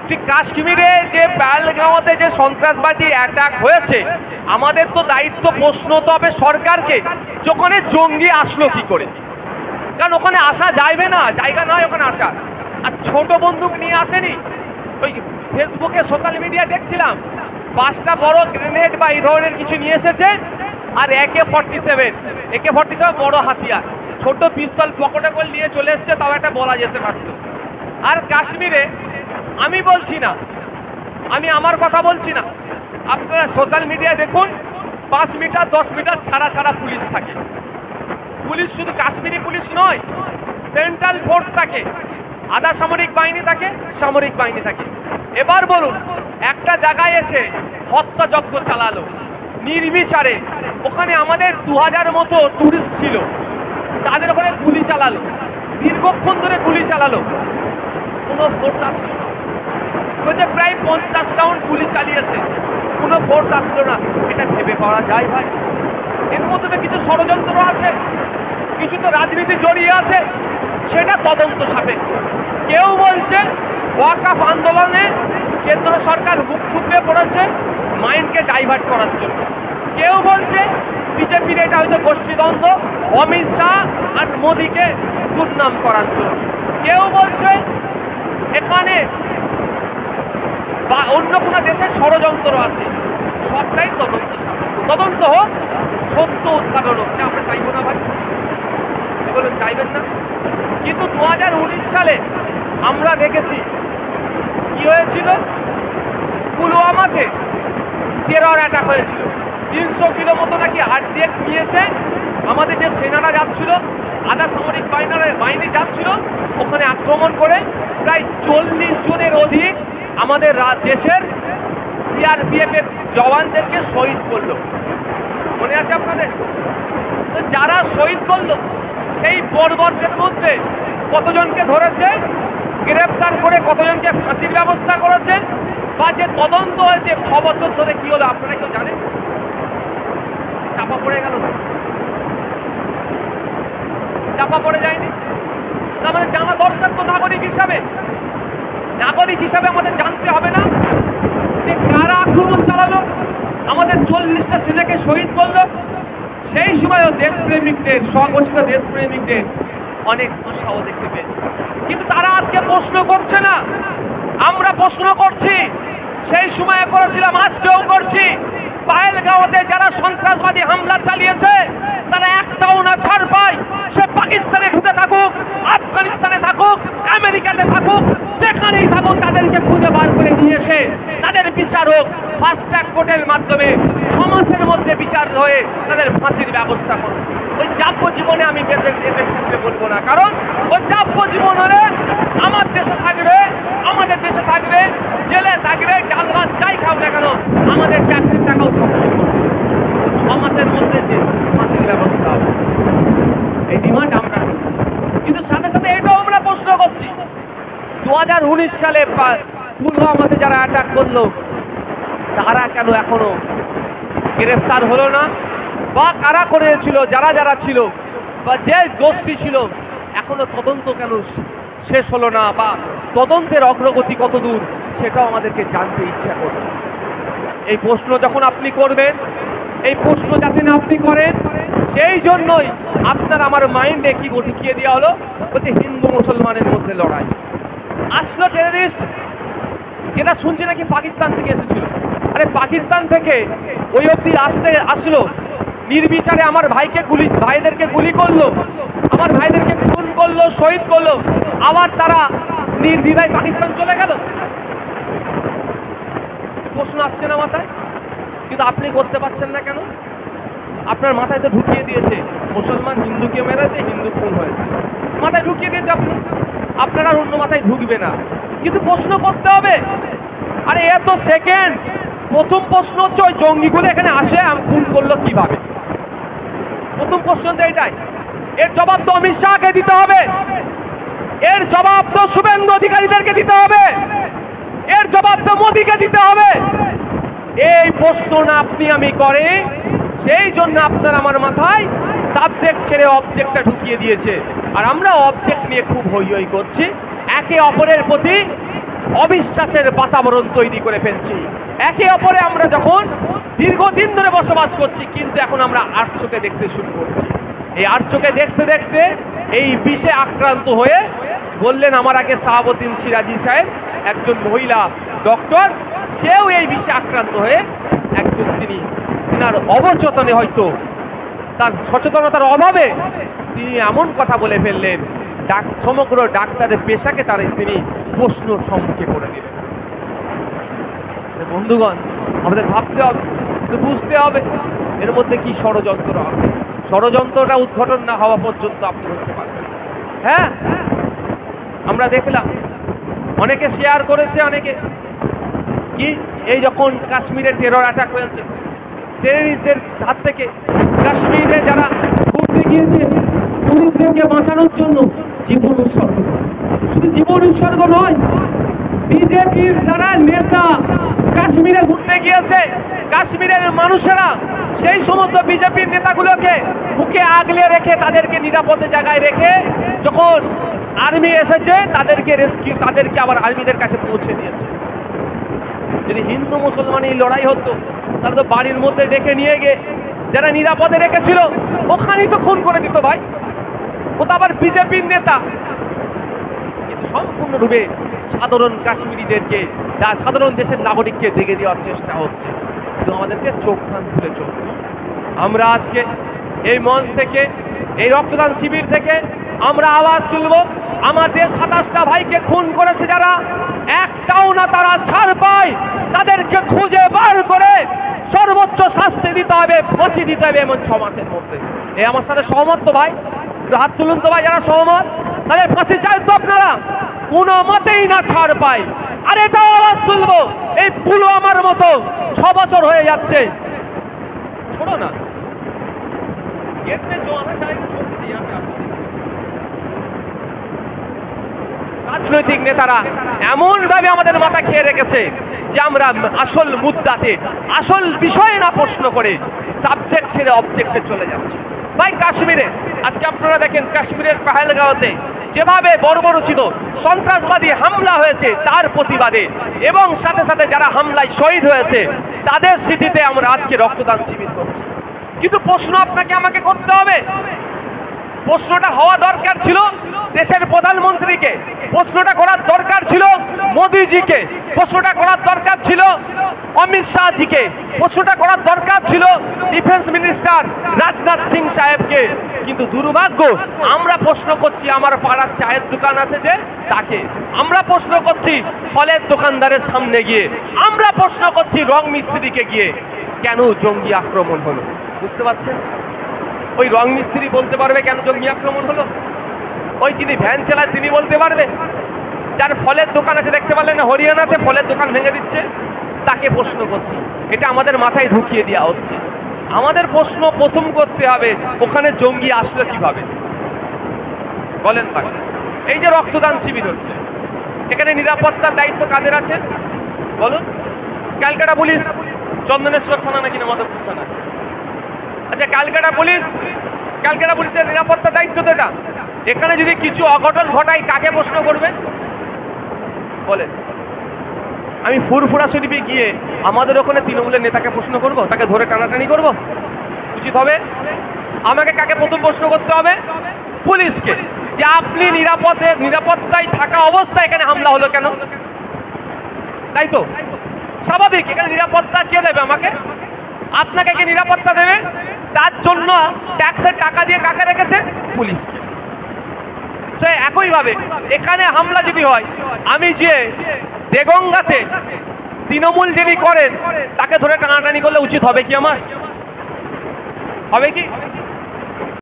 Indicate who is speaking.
Speaker 1: ঠিক কাশ্মীরে যে পেহেলগাঁওতে যে সন্ত্রাসবাদী অ্যাটাক হয়েছে, আমাদের তো দায়িত্ব, প্রশ্ন তো হবে সরকারকে, যে ওখানে জঙ্গি আসলো কি করে, কারণ ওখানে আসা যাইবে না, জায়গা নয় ওখানে আসা। আর ছোট বন্দুক নিয়ে আসেনি, ওই ফেসবুকে সোশ্যাল মিডিয়া দেখছিলাম 5টা বড় গ্রেনেড বা এই ধরনের কিছু নিয়ে এসেছে, আর AK-47 বড় হাতিয়ার, ছোট পিস্তল পকেটে করে নিয়ে চলে এসছে, তাও একটা বলা যেতে পারত। আর কাশ্মীরে আমি বলছি না, আমি আমার কথা বলছি না, আপনারা সোশ্যাল মিডিয়ায় দেখুন 5 মিটার 10 মিটার ছাড়া ছাড়া পুলিশ থাকে। পুলিশ শুধু কাশ্মীরি পুলিশ নয়, সেন্ট্রাল ফোর্স থাকে, আধা সামরিক বাহিনী থাকে, সামরিক বাহিনী থাকে। এবার বলুন, একটা জায়গায় এসে হত্যাযজ্ঞ চালালো নির্বিচারে, ওখানে আমাদের 2000 মতো টুরিস্ট ছিল, তাদের ওখানে গুলি চালালো, দীর্ঘক্ষণ ধরে গুলি চালালো, কোনো ফোর্স আসলো না। বলছে প্রায় 50 রাউন্ড গুলি চালিয়েছে, কোনো ফোর্স আসলো না। এটা ভেবে পাওয়া যায় ভাই? এর মধ্যে তো কিছু ষড়যন্ত্র আছে, কিছু তো রাজনীতি জড়িয়ে আছে, সেটা তদন্ত সাপেক্ষ। কেউ বলছে ওয়াকফ আন্দোলনে কেন্দ্র সরকার মুখ থুবড়ে পড়েছে মাইন্ডকে ডাইভার্ট করার জন্য, কেউ বলছে বিজেপির এটা হয়তো গোষ্ঠীদ্বন্দ্ব, অমিত শাহ আর মোদীকে দুর্নাম করার জন্য, কেউ বলছে এখানে বা অন্য কোনো দেশের ষড়যন্ত্র আছে। সবটাই তদন্ত সাপেক্ষ, তদন্ত হোক, সত্য উদ্ঘাটন হোক। আমরা চাইবো না ভাই, এগুলো চাইবেন না। কিন্তু 2019 সালে আমরা দেখেছি কি হয়েছিল, পুলওয়ামাতে টেরর অ্যাটাক হয়েছিল। 300 কিলো মতো নাকি RDX নিয়েছে, আমাদের যে সেনারা যাচ্ছিল, আধা সামরিক বাহিনী যাচ্ছিল, ওখানে আক্রমণ করে প্রায় 40 জনের অধিক আমাদের দেশের CRPF এর জওয়ানদেরকে শহীদ করলো। মনে আছে আপনাদের? তো যারা শহীদ করলো সেই বর্বরদের মধ্যে কতজনকে ধরেছে, গ্রেফতার করে কতজনকে ফাঁসির ব্যবস্থা করেছে, বা যে তদন্ত হয়েছে 6 বছর ধরে কি হলো আপনারা কেউ জানেন? চাপা পড়ে গেল না? চাপা পড়ে যায়নি? আমাদের জানা দরকার তো নাগরিক হিসাবে। নাগরিক হিসাবে আমাদের জানতে হবে না যে কারা আক্রমণ চালালো, আমাদের 40টা ছেলেকে শহীদ করলো? সেই সময়ও দেশপ্রেমিকদের, স্বঘোষিত দেশপ্রেমিকদের অনেক উৎসাহ দেখতে পেয়েছি, কিন্তু তারা আজকে প্রশ্ন করছে না। আমরা প্রশ্ন করছি, সেই সময়ে করেছিলাম, আজকেও করছি। পেহেলগাঁওতে যারা সন্ত্রাসবাদী হামলা চালিয়েছে তারা একটাও না ছাড় পায়, সে পাকিস্তানে ঢুকে থাকুক, আফগানিস্তানে থাকুক, আমেরিকাতে থাকুক, যেখানেই থাকুক, তাদেরকে খুঁজে বার করে নিয়ে এসে তাদের বিচার হোক ফাস্ট ট্র্যাক কোর্টের মাধ্যমে, 6 মাসের মধ্যে বিচার হয়ে তাদের ফাঁসির ব্যবস্থা করুন। ওই যাবজ্জীবনে আমি এদের ক্ষেত্রে বলবো না, কারণ ওই যাবজ্জীবন হলে আমার দেশে থাকবে, আমাদের দেশে থাকবে, জেলে থাকবে, ডাল ভাত যাই খাও না কেন আমাদের ট্যাক্সের টাকাও ধ্বংস করবে। 6 মাসের মধ্যে যে ফাঁসির ব্যবস্থা হবে, এই ডিমান্ড আমরা করছি। কিন্তু সাথে সাথে এটাও আমরা প্রশ্ন করছি, 2019 সালে পুলওয়ামাতে যারা অ্যাটাক করলো তারা কেন এখনো গ্রেফতার হলো না, বা কারা করেছিল, যারা যারা ছিল বা যে গোষ্ঠী ছিল, এখনো তদন্ত কেন শেষ হলো না, বা তদন্তের অগ্রগতি কত দূর সেটাও আমাদেরকে জানতে ইচ্ছা করছে। এই প্রশ্ন যখন আপনি করবেন, এই প্রশ্ন যাতে না আপনি করেন, সেই জন্যই আপনার আমার মাইন্ডে কি ঢুকিয়ে দেওয়া হলো, বলছে হিন্দু মুসলমানের মধ্যে লড়াই। আসলো টেররিস্ট, যেটা শুনছি নাকি পাকিস্তান থেকে এসেছিল। আরে পাকিস্তান থেকে ওই অব্দি আসলো, নির্বিচারে আমার ভাইদেরকে গুলি করলো, আমার ভাইদেরকে খুন করলো, শহীদ করলো, আবার তারা নির্দ্বিধায় পাকিস্তান চলে গেল। প্রশ্ন আসছে না মাথায়? কিন্তু আপনি করতে পারছেন না কেন? আপনার মাথায় তো ঢুকিয়ে দিয়েছে মুসলমান হিন্দুকে মেরেছে, হিন্দু খুন হয়েছে, মাথায় ঢুকিয়ে দিয়েছে আপনারা অন্য মাথায় ঢুকবে না। কিন্তু প্রশ্ন করতে হবে। আরে এত সেকেন্ড, প্রথম প্রশ্ন হচ্ছে ওই জঙ্গিগুলো এখানে আসে খুন করলো কিভাবে? প্রথম প্রশ্ন তো এটাই। এর জবাব তো অমিত শাহকে দিতে হবে, এর জবাব তো শুভেন্দু অধিকারীদেরকে দিতে হবে, এর জবাব তো মোদীকে দিতে হবে। এই প্রশ্ন না আপনি আমি করে, সেই জন্য আপনার আমার মাথায় সাবজেক্ট ছেড়ে অবজেক্টটা ঢুকিয়ে দিয়েছে, আর আমরা অবজেক্ট নিয়ে খুব হই হই করছি, একে অপরের প্রতি অবিশ্বাসের বাতাবরণ তৈরি করে ফেলছি। একে অপরে আমরা যখন দীর্ঘদিন ধরে বসবাস করছি, কিন্তু এখন আমরা আর চোখে দেখতে শুরু করছি। এই আর চোখে দেখতে দেখতে এই বিষে আক্রান্ত হয়ে বললেন আমার আগে শাহাবুদ্দিন সিরাজি সাহেব, একজন মহিলা ডক্টর, সেও এই বিষে আক্রান্ত হয়ে একজন তিনার অবচেতনে, হয়তো তার সচেতনতার অভাবে তিনি এমন কথা বলে ফেললেন, সমগ্র ডাক্তারের পেশাকে তিনি প্রশ্নর সম্মুখে করে দিলেন। বন্ধুগণ, আমাদের ভাবতে হবে, বুঝতে হবে এর মধ্যে কি ষড়যন্ত্র আছে। ষড়যন্ত্রটা উদ্ঘাটন না হওয়া পর্যন্ত আপনি করতে পারবেন। হ্যাঁ, আমরা দেখলাম অনেকে শেয়ার করেছে, অনেকে কি এই যখন কাশ্মীরে টেরর অ্যাটাক হয়েছে, টেররিস্টদের হাত থেকে কাশ্মীরে যারা ঘুরতে গিয়েছে পুলিশদেরকে বাঁচানোর জন্য জীবন উৎসর্গ করেছে। শুধু জীবন উৎসর্গ নয়, বিজেপির যারা নেতা কাশ্মীরে ঘুরতে গিয়েছে, কাশ্মীরের মানুষেরা সেই সমস্ত বিজেপির নেতাগুলোকে বুকে আগলে রেখে, তাদেরকে নিরাপদে জায়গায় রেখে, যখন আর্মি এসেছে তাদেরকে আবার আর্মিদের কাছে পৌঁছে দিয়েছে। যদি হিন্দু মুসলমান এই লড়াই হতো, তাহলে তো বাড়ির মধ্যে ডেকে নিয়ে গিয়ে যারা নিরাপদে রেখেছিল ওখানেই তো খুন করে দিত ভাই। ও তো আবার বিজেপির নেতা। কিন্তু সম্পূর্ণরূপে সাধারণ কাশ্মীরিদেরকে, সাধারণ দেশের নাগরিককে দেখে দেওয়ার চেষ্টা হচ্ছে। কিন্তু আমাদেরকে চোখ কান খুলে চলতে হবে। আমরা আজকে এই মঞ্চ থেকে, এই রক্তদান শিবির থেকে আমরা আওয়াজ তুলব, আমাদের 27টা ভাইকে খুন করেছে যারা, একটাও না তারা ছাড় পায়, তাদেরকে খুঁজে বার করে সর্বোচ্চ শাস্তি দিতে হবে, ফাঁসি দিতে হবে এমন 6 মাসের মধ্যে। এই আমার সাথে সহমত তো ভাই? হাত তুলুন তো ভাই যারা সহমত। তাদের ফাঁসি চাই তো আপনারা? কোনো মতেই না ছাড় পায়। আর এটাও আওয়াজ তুলবো, এই পুলওয়ামার মতো 6 বছর হয়ে যাচ্ছে, ছোড়ো না, गेट में जो आना चाहेगा छोड़ दीजिए, यहाँ पे आपको রাজনৈতিক নেতারা এমন ভাবে আমাদের মাথা খেয়ে রেখেছে যে আমরা আসল মুদ্দাতে, আসল বিষয়ে না প্রশ্ন করে সাবজেক্ট ছেড়ে অবজেক্টে চলে যাচ্ছি। ভাই কাশ্মীরে আজকে আপনারা দেখেন, কাশ্মীরের পাহেলগাঁওতে যেভাবে বর্বরোচিত সন্ত্রাসবাদী হামলা হয়েছে তার প্রতিবাদে, এবং সাথে সাথে যারা হামলায় শহীদ হয়েছে তাদের স্মৃতিতে আমরা আজকে রক্তদান শিবির করছি। কিন্তু প্রশ্ন আপনাকে আমাকে করতে হবে, প্রশ্নটা হওয়া দরকার ছিল দেশের প্রধানমন্ত্রীকে, প্রশ্নটা করার দরকার ছিল মোদিজিকে, প্রশ্নটা করার দরকার ছিল অমিত শাহজিকে, প্রশ্নটা করার দরকার ছিল ডিফেন্স মিনিস্টার রাজনাথ সিং সাহেবকে। কিন্তু দুর্ভাগ্য, আমরা প্রশ্ন করছি আমার পাড়ার চায়ের দোকান আছে যে তাকে, আমরা প্রশ্ন করছি ফলের দোকানদারের সামনে গিয়ে, আমরা প্রশ্ন করছি রং মিস্ত্রিকে গিয়ে। কেন জঙ্গি আক্রমণ হলো? বুঝতে পারছেন? ওই রং মিস্ত্রি বলতে পারবে কেন জঙ্গি আক্রমণ হলো? ওই যিনি ভ্যান চালায় তিনি বলতে পারবে? যার ফলের দোকান আছে, দেখতে পারলেন না হরিয়ানাতে ফলের দোকান ভেঙে দিচ্ছে, তাকে প্রশ্ন করছি। এটা আমাদের মাথায় ঢুকিয়ে দেওয়া হচ্ছে। আমাদের প্রশ্ন প্রথম করতে হবে, ওখানে জঙ্গি আসলো কিভাবে? বলেন ভাই। এই যে রক্তদান শিবির হচ্ছে, এখানে নিরাপত্তার দায়িত্ব কাদের আছে বলুন? ক্যালকাটা পুলিশ, চন্দনেশ্বর থানা নাকি না মাধবপুর থানা? আচ্ছা, ক্যালকাটা পুলিশের নিরাপত্তার দায়িত্ব তো এটা। এখানে যদি কিছু অঘটন ঘটায় কাকে প্রশ্ন করবেন বলেন? আমি ফুরফুরা শরীফে গিয়ে আমাদের ওখানে তৃণমূলের নেতাকে প্রশ্ন করব, তাকে ধরে টানাটানি করব? উচিত হবে? আমাকে কাকে প্রথম প্রশ্ন করতে হবে? পুলিশকে, যে আপনি নিরাপত্তায় থাকা অবস্থায় এখানে হামলা হলো কেন? তাই তো স্বাভাবিক। এখানে নিরাপত্তা কে দেবে আমাকে? আপনাকে কে নিরাপত্তা দেবে? তার জন্য ট্যাক্সের টাকা দিয়ে কাকে রেখেছে? পুলিশকে। একইভাবে এখানে হামলা যদি হয়, আমি যে দেগঙ্গাতে তৃণমূল যিনি করেন তাকে ধরে টানাটানি করলে উচিত হবে কি আমার? হবে কি?